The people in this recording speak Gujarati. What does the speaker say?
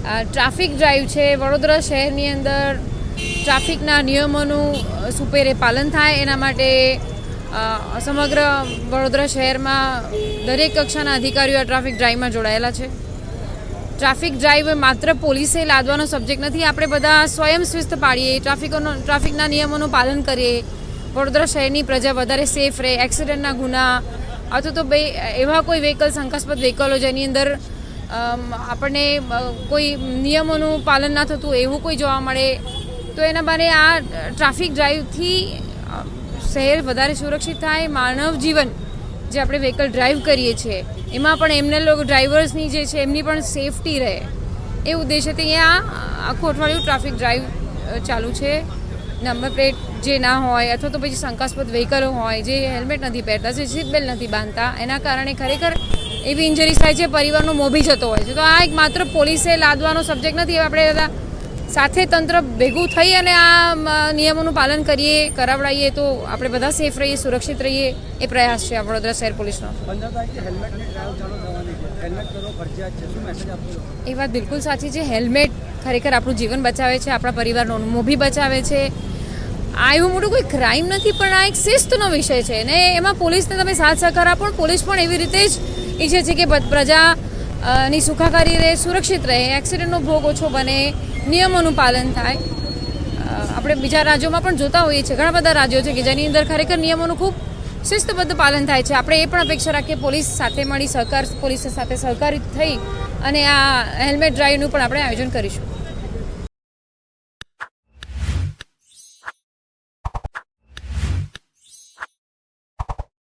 ટ્રાફિક ડ્રાઈવ છે વડોદરા શહેરની અંદર ટ્રાફિકના નિયમોનું સુપેરે પાલન થાય એના માટે સમગ્ર વડોદરા શહેરમાં દરેક કક્ષાના અધિકારીઓ આ ટ્રાફિક ડ્રાઈવમાં જોડાયેલા છે. ટ્રાફિક ડ્રાઈવ માત્ર પોલીસે લાદવાનો સબ્જેક્ટ નથી. આપણે બધા સ્વયં શિસ્ત પાડીએ, ટ્રાફિકના નિયમોનું પાલન કરીએ, વડોદરા શહેરની પ્રજા વધારે સેફ રહે. એક્સિડન્ટના ગુના અથવા તો એવા કોઈ વ્હીકલ શંકાસ્પદ વ્હીકલો જેની અંદર આપણને કોઈ નિયમોનું પાલન ના થતું એવું કોઈ જોવા મળે તો એના બારે આ ટ્રાફિક ડ્રાઈવથી શહેર વધારે સુરક્ષિત થાય. માનવ જીવન જે આપણે વ્હીકલ ડ્રાઈવ કરીએ છીએ એમાં પણ એમને લોકો ડ્રાઈવર્સની જે છે એમની પણ સેફટી રહે એ ઉદ્દેશ્યથી અહીંયા આખું અઠવાડિયું ટ્રાફિક ડ્રાઈવ ચાલુ છે. નંબર પ્લેટ જે ના હોય અથવા તો પછી શંકાસ્પદ વ્હીકલો હોય જે હેલ્મેટ નથી પહેરતા, જે સીટ બેલ્ટ નથી બાંધતા, એના કારણે ખરેખર એવી ઇન્જરીઝ થાય છે, પરિવારનો મોભી જતો હોય છે. તો આ એક માત્ર પોલીસે લાદવાનો સબ્જેક્ટ નથી. આપણે બધા સાથે તંત્ર ભેગું થઈ અને આ નિયમોનું પાલન કરીએ, કરાવડાવીએ તો આપણે બધા સેફ રહીએ, સુરક્ષિત રહીએ એ પ્રયાસ છે વડોદરા શહેર પોલીસનો. એ વાત બિલકુલ સાચી છે. હેલ્મેટ ખરેખર આપણું જીવન બચાવે છે, આપણા પરિવારનો મોભી બચાવે છે. આ એવું મોટું કોઈ ક્રાઇમ નથી પણ આ એક શિસ્તનો વિષય છે ને એમાં પોલીસને તમે સાથ સહકાર આપો. પોલીસ પણ એવી રીતે જ ઈચ્છે છે કે પ્રજાની સુખાકારી રહે, સુરક્ષિત રહે, એક્સિડન્ટનો ભોગ ઓછો બને, નિયમોનું પાલન થાય. આપણે બીજા રાજ્યોમાં પણ જોતા હોઈએ છીએ, ઘણા બધા રાજ્યો છે કે જેની અંદર ખરેખર નિયમોનું ખૂબ શિસ્તબદ્ધ પાલન થાય છે. આપણે એ પણ અપેક્ષા રાખીએ પોલીસ સાથે મળી પોલીસ સાથે સહકારી થઈ અને આ હેલ્મેટ ડ્રાઈવનું પણ આપણે આયોજન કરીશું.